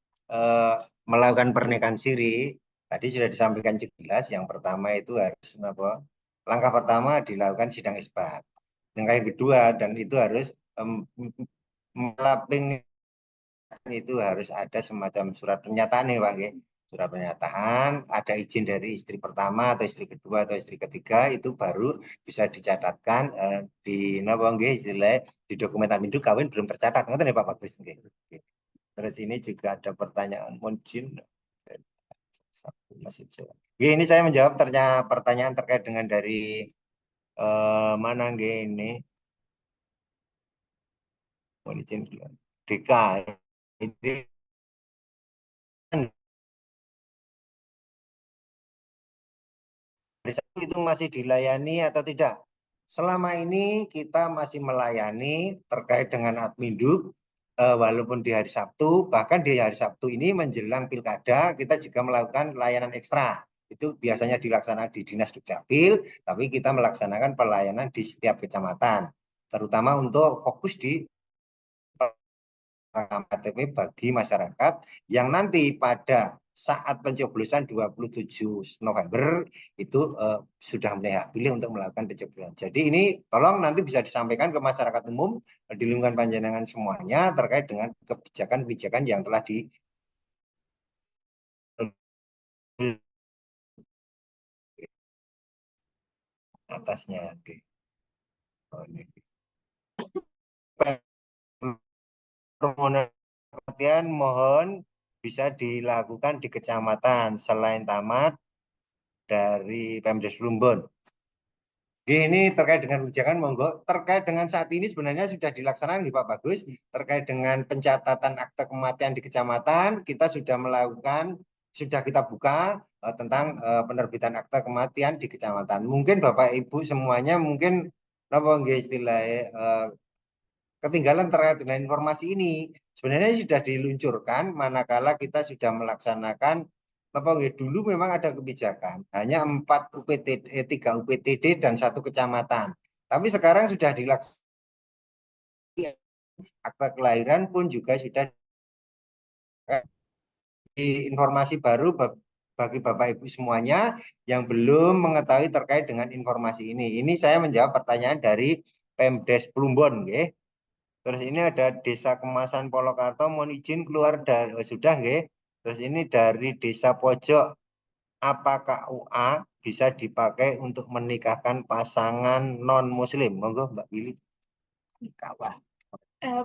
melakukan pernikahan siri, tadi sudah disampaikan jelas. Yang pertama itu harus langkah pertama dilakukan sidang isbat. Langkah yang kedua dan itu harus melaping itu harus ada semacam surat pernyataan nih Pak. Surat pernyataan, ada izin dari istri pertama atau istri kedua atau istri ketiga, itu baru bisa dicatatkan di di dokumen induk kawin belum tercatat. Ngerti nih Pak Bagus. Terus ini juga ada pertanyaan mungkin ini saya menjawab pertanyaan terkait dengan dari mana ini DK ini itu masih dilayani atau tidak? Selama ini kita masih melayani terkait dengan adminduk, walaupun di hari Sabtu, bahkan di hari Sabtu ini menjelang pilkada, kita juga melakukan layanan ekstra. Itu biasanya dilaksanakan di Dinas Dukcapil, tapi kita melaksanakan pelayanan di setiap kecamatan, terutama untuk fokus di KTP bagi masyarakat yang nanti pada saat pencoblosan 27 November itu sudah punya hak pilih untuk melakukan pencoblosan. Jadi ini tolong nanti bisa disampaikan ke masyarakat umum di lingkungan panjenengan semuanya terkait dengan kebijakan-kebijakan yang telah di atasnya. Oke. Oh, ini. Permohonan mohon bisa dilakukan di kecamatan selain tamat dari Pemdes Plumbon. Ini terkait dengan kebijakan, monggo. Terkait dengan saat ini sebenarnya sudah dilaksanakan, Pak Bagus. Terkait dengan pencatatan akte kematian di kecamatan, kita sudah melakukan, sudah kita buka tentang penerbitan akte kematian di kecamatan. Mungkin Bapak Ibu semuanya mungkin apa istilahnya ketinggalan terkait dengan informasi ini. Sebenarnya sudah diluncurkan manakala kita sudah melaksanakan dulu memang ada kebijakan hanya 3 UPTD dan 1 kecamatan. Tapi sekarang sudah dilaksanakan akta kelahiran pun juga sudah informasi baru bagi Bapak Ibu semuanya yang belum mengetahui terkait dengan informasi ini. Ini saya menjawab pertanyaan dari Pemdes Plumbon, nggih. Terus ini ada Desa Kemasan Polokarto, mohon izin keluar dari sudah, nggih. Terus ini dari Desa Pojok, apakah KUA bisa dipakai untuk menikahkan pasangan non-Muslim? Monggo Mbak Willy.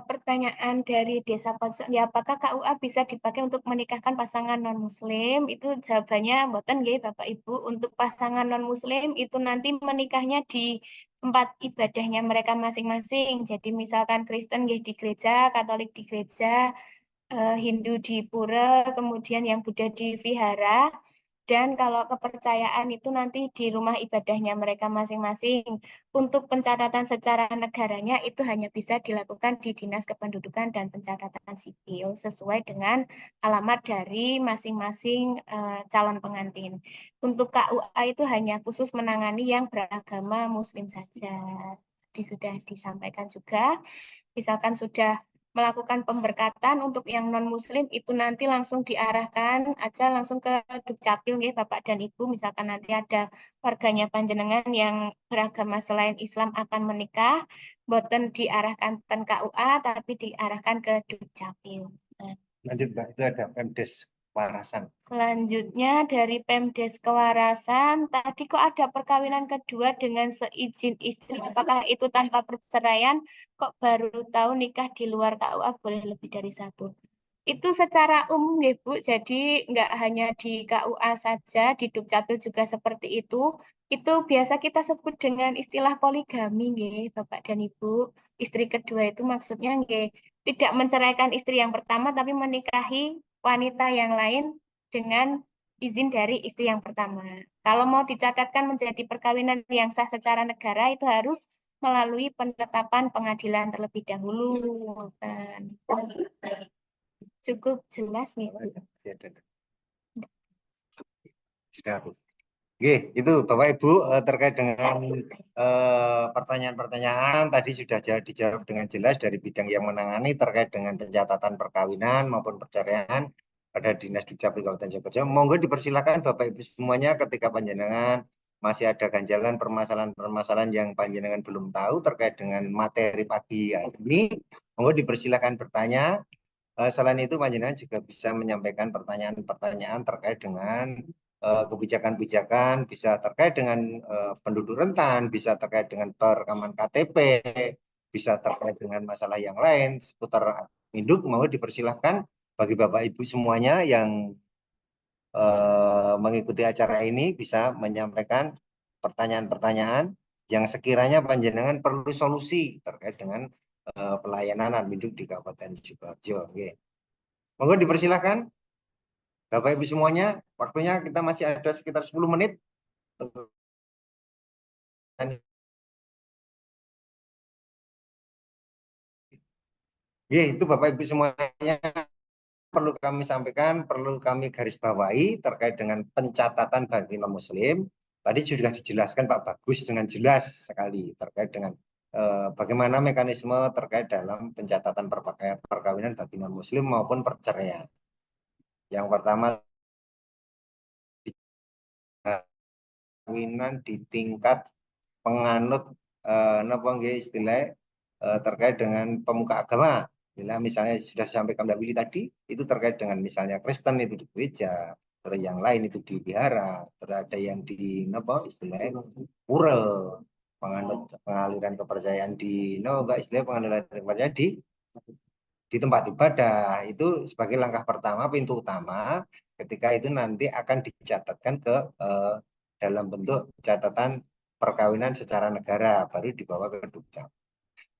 Pertanyaan dari Desa Pojok, ya apakah KUA bisa dipakai untuk menikahkan pasangan non-Muslim? Itu jawabannya mboten nggih Bapak Ibu. Untuk pasangan non-Muslim itu nanti menikahnya di tempat ibadahnya mereka masing-masing. Jadi misalkan Kristen nggih di gereja, Katolik di gereja, Hindu di pura, kemudian yang Buddha di vihara. Dan kalau kepercayaan itu nanti di rumah ibadahnya mereka masing-masing. Untuk pencatatan secara negaranya itu hanya bisa dilakukan di Dinas Kependudukan dan Pencatatan Sipil sesuai dengan alamat dari masing-masing calon pengantin. Untuk KUA itu hanya khusus menangani yang beragama Muslim saja. Sudah disampaikan juga, misalkan sudah melakukan pemberkatan untuk yang non-muslim itu nanti langsung diarahkan aja langsung ke Dukcapil nggih Bapak dan Ibu, misalkan nanti ada warganya panjenengan yang beragama selain Islam akan menikah, boten diarahkan ke KUA tapi diarahkan ke Dukcapil. Lanjut Mbak, itu ada Pemdes Warasan. Selanjutnya dari Pemdes Kewarasan, tadi kok ada perkawinan kedua dengan seizin istri, apakah itu tanpa perceraian? Kok baru tahu nikah di luar KUA boleh lebih dari satu? Itu secara umum ya Bu, jadi nggak hanya di KUA saja, di Dukcapil juga seperti itu. Itu biasa kita sebut dengan istilah poligami nggih, Bapak dan Ibu. Istri kedua itu maksudnya nggih, tidak menceraikan istri yang pertama tapi menikahi wanita yang lain dengan izin dari istri yang pertama. Kalau mau dicatatkan menjadi perkawinan yang sah secara negara itu harus melalui penetapan pengadilan terlebih dahulu. Cukup jelas nih. Oke, itu Bapak Ibu terkait dengan pertanyaan-pertanyaan tadi sudah dijawab dengan jelas dari bidang yang menangani terkait dengan pencatatan perkawinan maupun perceraian pada Dinas Dukcapil Kabupaten Sidoarjo. Monggo dipersilakan Bapak Ibu semuanya ketika panjenengan masih ada ganjalan permasalahan-permasalahan yang panjenengan belum tahu terkait dengan materi pagi hari ini, monggo dipersilakan bertanya. Selain itu panjenengan juga bisa menyampaikan pertanyaan-pertanyaan terkait dengan kebijakan-kebijakan, bisa terkait dengan penduduk rentan, bisa terkait dengan perekaman KTP, bisa terkait dengan masalah yang lain seputar induk. Mau dipersilahkan bagi Bapak Ibu semuanya yang mengikuti acara ini bisa menyampaikan pertanyaan-pertanyaan yang sekiranya panjenengan perlu solusi terkait dengan pelayanan induk di Kabupaten Sidoarjo. Monggo dipersilahkan Bapak Ibu semuanya, waktunya kita masih ada sekitar 10 menit. Itu Bapak Ibu semuanya perlu kami sampaikan, perlu kami garis bawahi terkait dengan pencatatan bagi non-muslim. Tadi sudah dijelaskan Pak Bagus dengan jelas sekali terkait dengan bagaimana mekanisme terkait dalam pencatatan perkawinan bagi non-muslim maupun perceraian. Yang pertama, perkawinan di tingkat penganut istilah terkait dengan pemuka agama. Misalnya sudah disampaikan Mbak Willy tadi, itu terkait dengan misalnya Kristen itu di gereja, terus yang lain itu di wihara, terus ada yang di istilahnya pura, pengaliran kepercayaan di istilahnya pengaliran kepercayaan di tempat ibadah. Itu sebagai langkah pertama, pintu utama ketika itu nanti akan dicatatkan ke dalam bentuk catatan perkawinan secara negara, baru dibawa ke Dukcapil.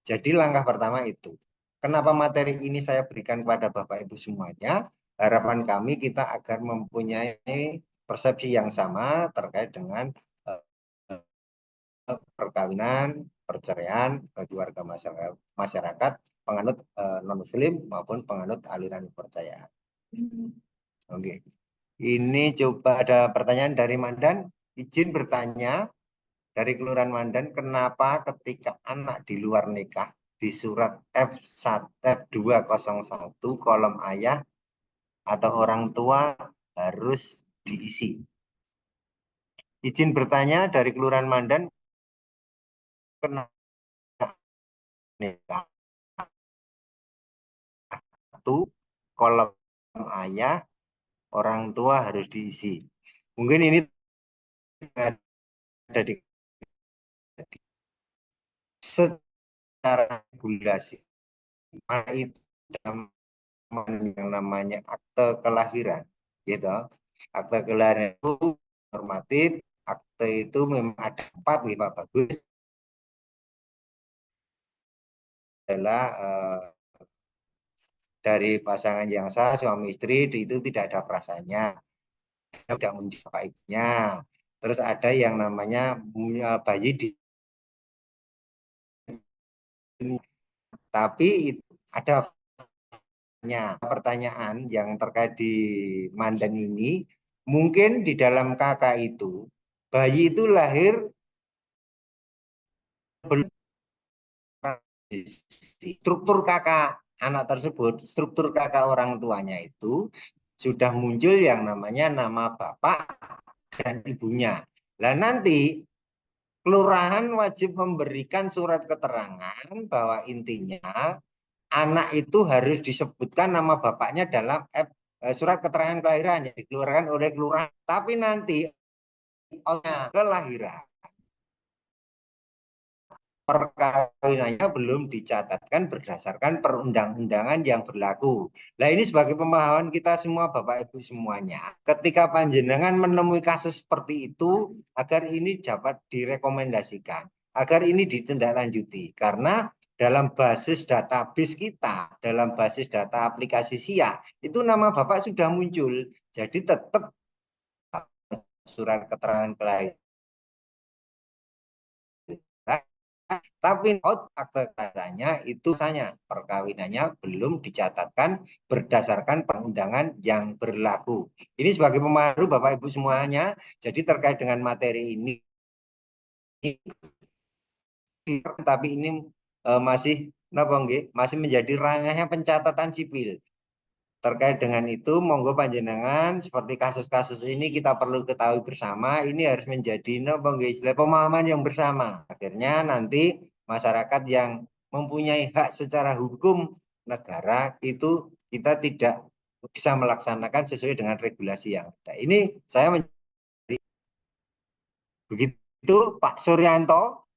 Jadi langkah pertama itu. Kenapa materi ini saya berikan kepada Bapak Ibu semuanya? Harapan kami kita agar mempunyai persepsi yang sama terkait dengan perkawinan, perceraian bagi warga masyarakat penganut non-muslim maupun penganut aliran kepercayaan. Oke. Ini coba ada pertanyaan dari Mandan. Izin bertanya dari Kelurahan Mandan, kenapa ketika anak di luar nikah di surat F201 kolom ayah atau orang tua harus diisi. Izin bertanya dari Kelurahan Mandan, kenapa satu kolom ayah orang tua harus diisi. Mungkin ini ada di secara regulasi. Itu yang namanya akte kelahiran, gitu. Akte kelahiran itu normatif, akte itu memang ada 4 nih Pak Bagus, adalah dari pasangan yang sah, suami istri itu tidak ada perasaannya, tidak menjadi bapak ibunya. Terus ada yang namanya bayi di, tapi ada pertanyaan yang terkait di Mandan ini, mungkin di dalam kakak itu, bayi itu lahir belum struktur kakak anak tersebut, struktur kakak orang tuanya itu sudah muncul yang namanya nama bapak dan ibunya. Nah nanti kelurahan wajib memberikan surat keterangan bahwa intinya anak itu harus disebutkan nama bapaknya dalam surat keterangan kelahiran yang dikeluarkan oleh kelurahan. Tapi nanti kelahiran perkawinannya belum dicatatkan berdasarkan perundang-undangan yang berlaku. Nah ini sebagai pemahaman kita semua Bapak Ibu semuanya, ketika panjenengan menemui kasus seperti itu, agar ini dapat direkomendasikan, agar ini ditindaklanjuti, karena dalam basis database kita, dalam basis data aplikasi SIA, itu nama Bapak sudah muncul, jadi tetap surat keterangan kelahiran. Tapi akte kelahirannya itu hanya perkawinannya belum dicatatkan berdasarkan perundangan yang berlaku. Ini sebagai pemahaman Bapak Ibu semuanya. Jadi terkait dengan materi ini, tapi ini masih menjadi ranahnya pencatatan sipil. Terkait dengan itu, monggo panjenengan seperti kasus-kasus ini kita perlu ketahui bersama, ini harus menjadi pemahaman yang bersama. Akhirnya nanti masyarakat yang mempunyai hak secara hukum negara itu kita tidak bisa melaksanakan sesuai dengan regulasi yang ada. Ini saya begitu Pak Suryanto.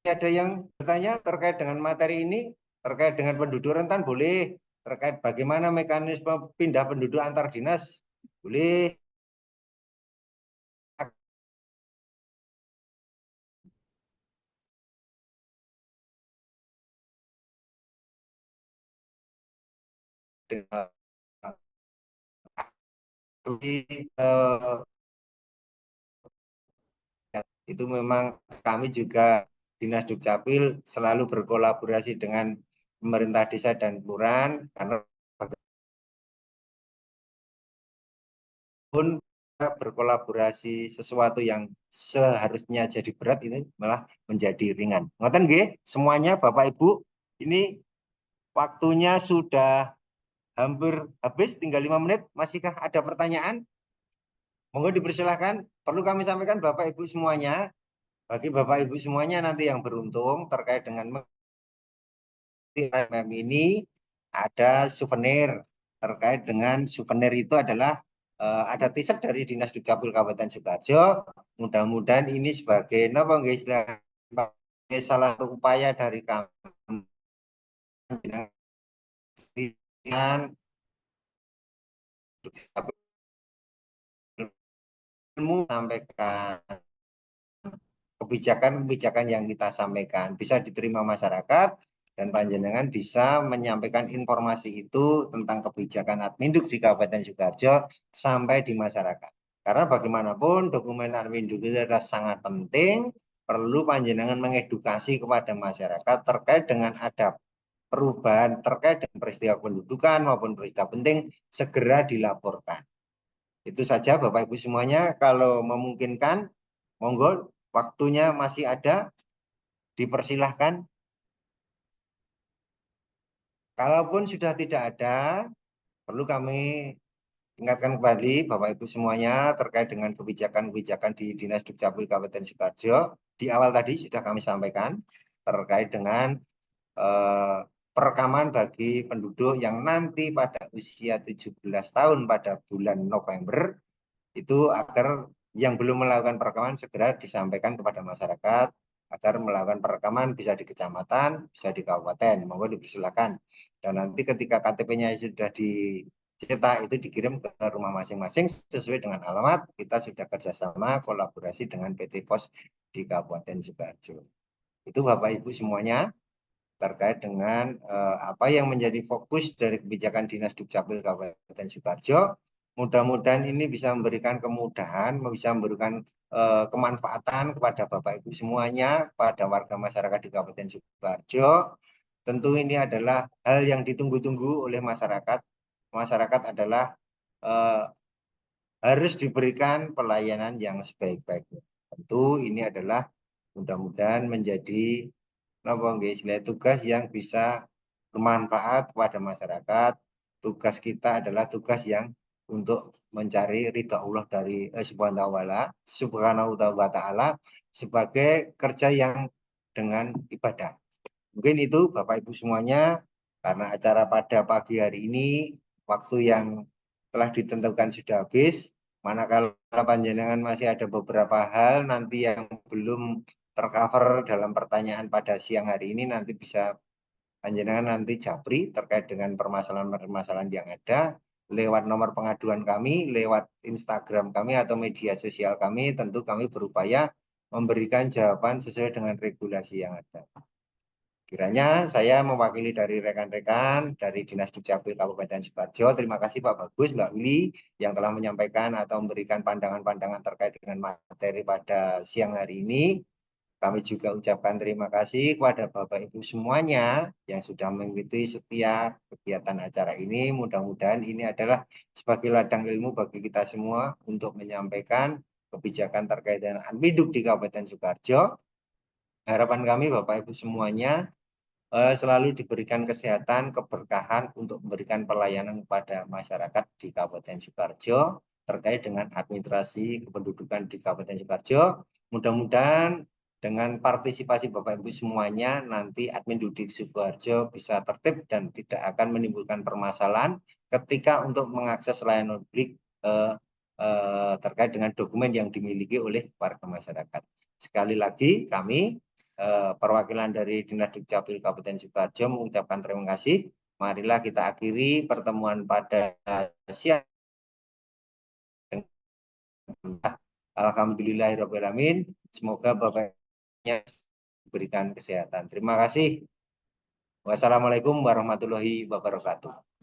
Ada yang bertanya terkait dengan materi ini, terkait dengan penduduk rentan boleh, terkait bagaimana mekanisme pindah penduduk antar dinas boleh. Itu memang kami juga Dinas Dukcapil selalu berkolaborasi dengan pemerintah desa dan kelurahan, karena pun berkolaborasi sesuatu yang seharusnya jadi berat ini malah menjadi ringan. Ngoten nggih semuanya Bapak Ibu, ini waktunya sudah hampir habis, tinggal 5 menit. Masihkah ada pertanyaan? Monggo dipersilahkan. Perlu kami sampaikan Bapak Ibu semuanya, bagi Bapak Ibu semuanya nanti yang beruntung terkait dengan ini ada souvenir. Terkait dengan souvenir itu adalah ada t-shirt dari Dinas Dukcapil Kabupaten Sukoharjo. Mudah-mudahan ini sebagai salah satu upaya dari kami sampaikan kebijakan-kebijakan yang kita sampaikan bisa diterima masyarakat, dan panjenengan bisa menyampaikan informasi itu tentang kebijakan Adminduk di Kabupaten Sukoharjo sampai di masyarakat. Karena bagaimanapun dokumen Adminduk itu adalah sangat penting, perlu panjenengan mengedukasi kepada masyarakat terkait dengan ada perubahan terkait dengan peristiwa pendudukan maupun peristiwa penting, segera dilaporkan. Itu saja Bapak Ibu semuanya, kalau memungkinkan monggo, waktunya masih ada, dipersilahkan. Kalaupun sudah tidak ada, perlu kami ingatkan kembali Bapak Ibu semuanya terkait dengan kebijakan-kebijakan di Dinas Dukcapil Kabupaten Sukoharjo. Di awal tadi sudah kami sampaikan terkait dengan perekaman bagi penduduk yang nanti pada usia 17 tahun pada bulan November, itu agar yang belum melakukan perekaman segera disampaikan kepada masyarakat agar melakukan perekaman, bisa di kecamatan, bisa di kabupaten, monggo dipersilakan. Dan nanti ketika KTP-nya sudah dicetak itu dikirim ke rumah masing-masing sesuai dengan alamat. Kita sudah kerjasama kolaborasi dengan PT Pos di Kabupaten Sukoharjo. Itu Bapak Ibu semuanya terkait dengan apa yang menjadi fokus dari kebijakan Dinas Dukcapil Kabupaten Sukoharjo. Mudah-mudahan ini bisa memberikan kemudahan, bisa memberikan kemanfaatan kepada Bapak Ibu semuanya, pada warga masyarakat di Kabupaten Sukoharjo. Tentu ini adalah hal yang ditunggu-tunggu oleh masyarakat. Masyarakat adalah harus diberikan pelayanan yang sebaik-baiknya. Tentu ini adalah mudah-mudahan menjadi tugas yang bisa bermanfaat kepada masyarakat. Tugas kita adalah tugas yang untuk mencari ridha Allah dari Subhanahu wa ta'ala sebagai kerja yang dengan ibadah. Mungkin itu Bapak Ibu semuanya, karena acara pada pagi hari ini waktu yang telah ditentukan sudah habis. Manakala panjenengan masih ada beberapa hal nanti yang belum tercover dalam pertanyaan pada siang hari ini, nanti bisa panjenengan nanti japri terkait dengan permasalahan-permasalahan yang ada lewat nomor pengaduan kami, lewat Instagram kami atau media sosial kami. Tentu kami berupaya memberikan jawaban sesuai dengan regulasi yang ada. Kiranya saya mewakili dari rekan-rekan dari Dinas Dukcapil Kabupaten Sukoharjo. Terima kasih Pak Bagus, Mbak Willy yang telah menyampaikan atau memberikan pandangan-pandangan terkait dengan materi pada siang hari ini. Kami juga ucapkan terima kasih kepada Bapak Ibu semuanya yang sudah mengikuti setiap kegiatan acara ini. Mudah-mudahan ini adalah sebagai ladang ilmu bagi kita semua untuk menyampaikan kebijakan terkait dengan Adminduk di Kabupaten Sukoharjo. Harapan kami Bapak Ibu semuanya selalu diberikan kesehatan, keberkahan untuk memberikan pelayanan kepada masyarakat di Kabupaten Sukoharjo terkait dengan administrasi kependudukan di Kabupaten Sukoharjo. Mudah-mudahan dengan partisipasi Bapak Ibu semuanya nanti Admin Dukdik Sukoharjo bisa tertib dan tidak akan menimbulkan permasalahan ketika untuk mengakses layanan publik terkait dengan dokumen yang dimiliki oleh warga masyarakat. Sekali lagi kami perwakilan dari Dinas Dukcapil Kabupaten Sukoharjo mengucapkan terima kasih. Marilah kita akhiri pertemuan pada siang. Alhamdulillahirabbil alamin. Semoga Bapaknya diberikan kesehatan. Terima kasih. Wassalamualaikum warahmatullahi wabarakatuh.